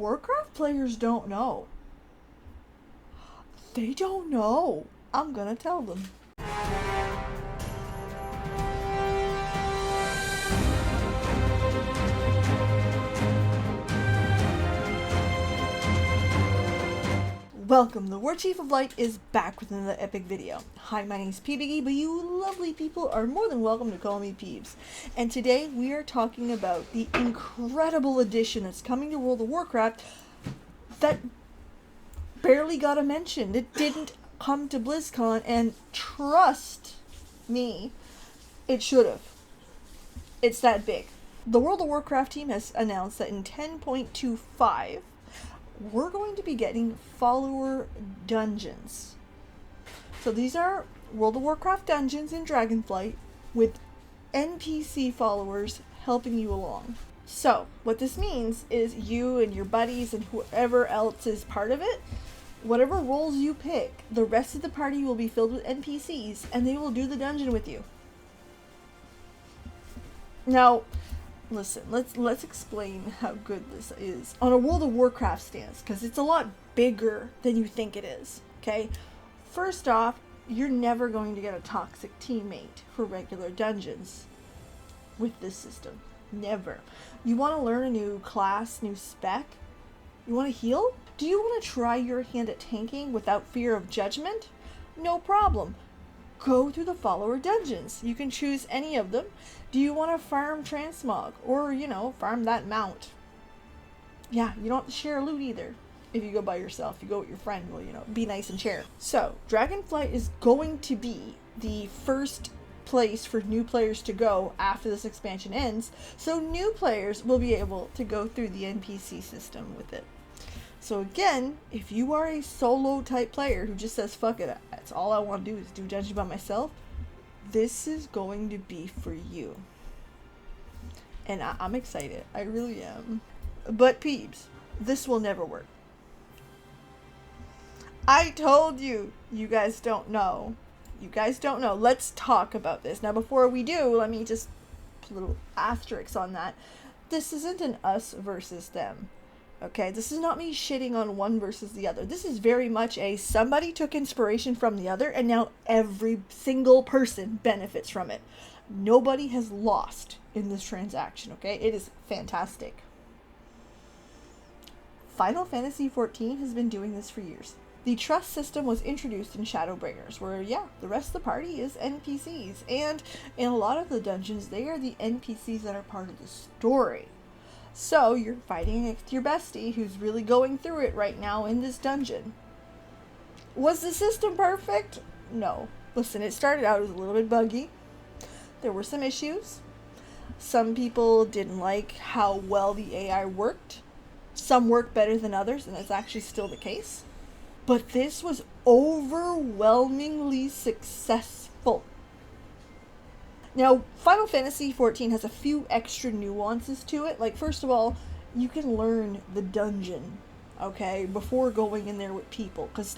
Warcraft players don't know. They don't know. I'm gonna tell them. Welcome, the War Chief of Light is back with another epic video. Hi, my name is Peebiggy, but you lovely people are more than welcome to call me Peebs. And today we are talking about the incredible addition that's coming to World of Warcraft that barely got a mention. It didn't come to BlizzCon, and trust me, it should have. It's that big. The World of Warcraft team has announced that in 10.25, we're going to be getting follower dungeons. So these are World of Warcraft dungeons in Dragonflight with NPC followers helping you along. So what this means is you and your buddies and whoever else is part of it, whatever roles you pick, the rest of the party will be filled with NPCs and they will do the dungeon with you. Now, listen, let's explain how good this is on a World of Warcraft stance, because it's a lot bigger than you think it is, okay? First off, you're never going to get a toxic teammate for regular dungeons with this system. Never. You want to learn a new class, new spec? You want to heal? Do you want to try your hand at tanking without fear of judgment? No problem. Go through the follower dungeons. You can choose any of them. Do you want to farm transmog or, farm that mount? Yeah, you don't have to share loot either. If you go by yourself, you go with your friend, well, be nice and share. So, Dragonflight is going to be the first place for new players to go after this expansion ends, so new players will be able to go through the NPC system with it. So again, if you are a solo type player who just says, fuck it, that's all I want to do is do dungeons by myself, this is going to be for you. And I'm excited. I really am. But Peebs, this will never work. I told you, you guys don't know. You guys don't know. Let's talk about this. Now before we do, let me just put a little asterisk on that. This isn't an us versus them. Okay, this is not me shitting on one versus the other. This is very much a somebody took inspiration from the other and now every single person benefits from it. Nobody has lost in this transaction, okay? It is fantastic. Final Fantasy XIV has been doing this for years. The trust system was introduced in Shadowbringers, where, the rest of the party is NPCs. And in a lot of the dungeons, they are the NPCs that are part of the story. So, you're fighting against your bestie who's really going through it right now in this dungeon. Was the system perfect? No. Listen, it started out as a little bit buggy. There were some issues. Some people didn't like how well the AI worked. Some worked better than others, and that's actually still the case. But this was overwhelmingly successful. Now, Final Fantasy XIV has a few extra nuances to it. Like, first of all, you can learn the dungeon, okay, before going in there with people. Because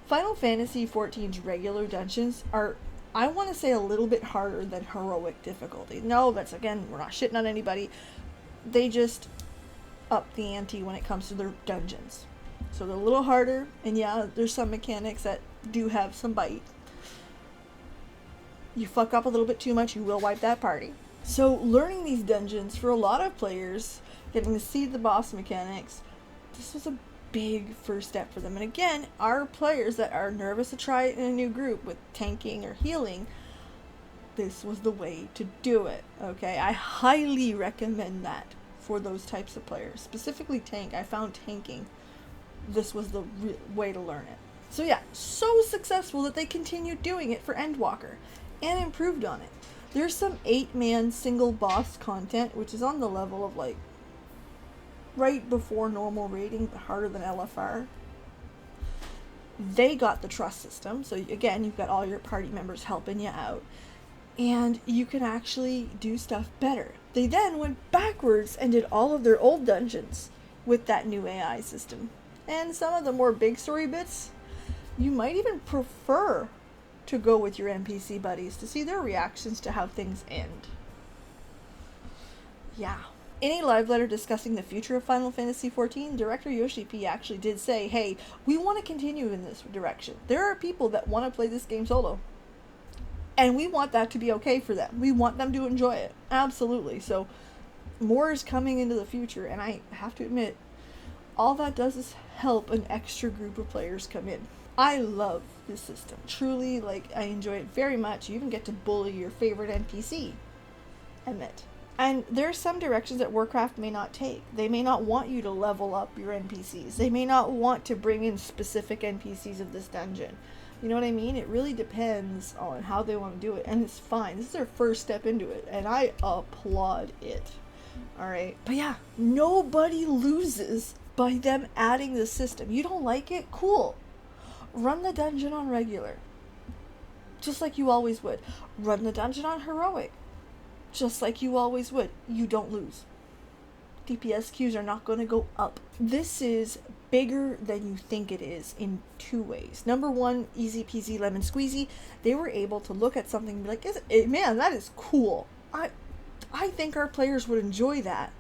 Final Fantasy XIV's regular dungeons are, I want to say, a little bit harder than heroic difficulty. No, that's, again, we're not shitting on anybody. They just up the ante when it comes to their dungeons. So they're a little harder, and there's some mechanics that do have some bite. You fuck up a little bit too much, you will wipe that party. So learning these dungeons, for a lot of players, getting to see the boss mechanics, this was a big first step for them. And again, our players that are nervous to try it in a new group with tanking or healing, this was the way to do it, okay? I highly recommend that for those types of players. Specifically tank, I found tanking, this was the way to learn it. So so successful that they continued doing it for Endwalker and improved on it. There's some 8-man single boss content, which is on the level of right before normal rating, but harder than LFR. They got the trust system, so again, you've got all your party members helping you out, and you can actually do stuff better. They then went backwards and did all of their old dungeons with that new AI system. And some of the more big story bits, you might even prefer to go with your NPC buddies to see their reactions to how things end. In a live letter discussing the future of Final Fantasy XIV, Director Yoshi P actually did say, hey, we want to continue in this direction. There are people that want to play this game solo. And we want that to be okay for them. We want them to enjoy it. Absolutely. So, more is coming into the future, and I have to admit, all that does is help an extra group of players come in. I love this system. Truly, I enjoy it very much. You even get to bully your favorite NPC. Admit. And there's some directions that Warcraft may not take. They may not want you to level up your NPCs. They may not want to bring in specific NPCs of this dungeon. You know what I mean? It really depends on how they want to do it. And it's fine. This is their first step into it. And I applaud it. Alright? But yeah, nobody loses by them adding the system. You don't like it? Cool. Run the dungeon on regular. Just like you always would. Run the dungeon on heroic. Just like you always would. You don't lose. DPS queues are not going to go up. This is bigger than you think it is in two ways. Number one, easy peasy lemon squeezy. They were able to look at something and be like, man, that is cool. I think our players would enjoy that.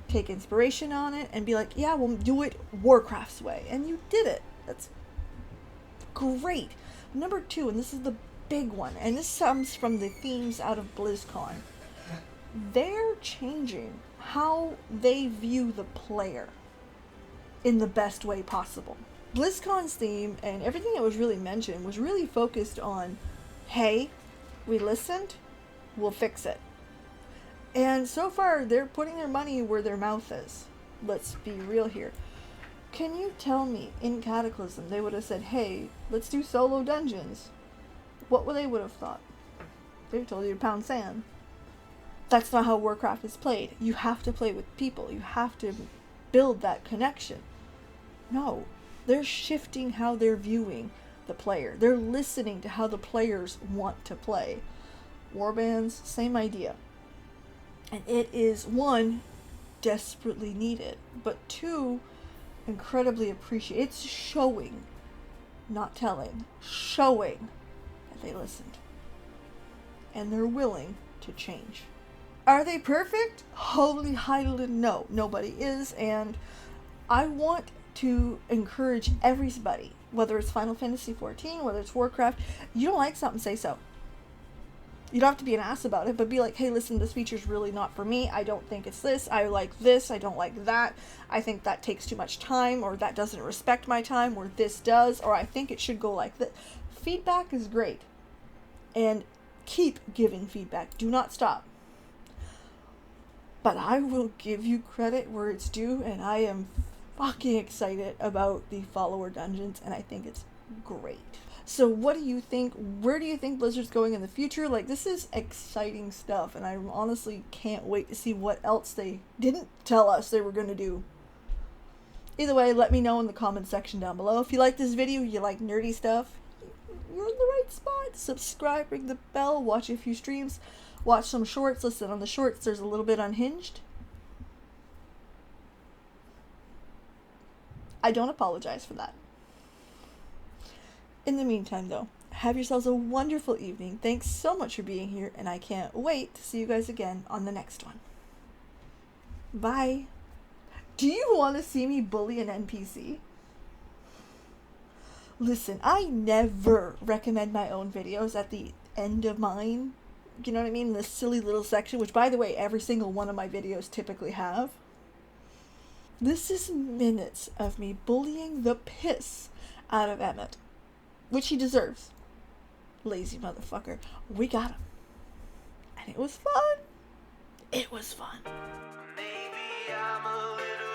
Take inspiration on it and be like, yeah, we'll do it Warcraft's way. And you did it. That's great. Number two, and this is the big one, and this comes from the themes out of BlizzCon. They're changing how they view the player in the best way possible. BlizzCon's theme and everything that was really mentioned was really focused on, hey, we listened, we'll fix it. And so far, they're putting their money where their mouth is. Let's be real here. Can you tell me, in Cataclysm, they would have said, hey, let's do solo dungeons? What would they would have thought? They would have told you to pound sand. That's not how Warcraft is played. You have to play with people. You have to build that connection. No. They're shifting how they're viewing the player. They're listening to how the players want to play. Warbands, same idea. And it is, one, desperately needed, but two, incredibly appreciated. It's showing, not telling, showing that they listened. And they're willing to change. Are they perfect? Holy Heidelin, no. Nobody is, and I want to encourage everybody, whether it's Final Fantasy XIV, whether it's Warcraft, you don't like something, say so. You don't have to be an ass about it, but be like, hey, listen, this feature's really not for me. I don't think it's this. I like this. I don't like that. I think that takes too much time, or that doesn't respect my time, or this does, or I think it should go like this. Feedback is great. And keep giving feedback. Do not stop. But I will give you credit where it's due, and I am fucking excited about the follower dungeons, and I think it's great. So what do you think? Where do you think Blizzard's going in the future? This is exciting stuff, and I honestly can't wait to see what else they didn't tell us they were going to do. Either way, let me know in the comment section down below. If you like this video, you like nerdy stuff, you're in the right spot. Subscribe, ring the bell, watch a few streams, watch some shorts. Listen, on the shorts, there's a little bit unhinged. I don't apologize for that. In the meantime, though, have yourselves a wonderful evening. Thanks so much for being here, and I can't wait to see you guys again on the next one. Bye. Do you want to see me bully an NPC? Listen, I never recommend my own videos at the end of mine. You know what I mean? This silly little section, which, by the way, every single one of my videos typically have. This is minutes of me bullying the piss out of Emmett. Which he deserves. Lazy motherfucker. We got him. And it was fun. It was fun. Maybe I'm a little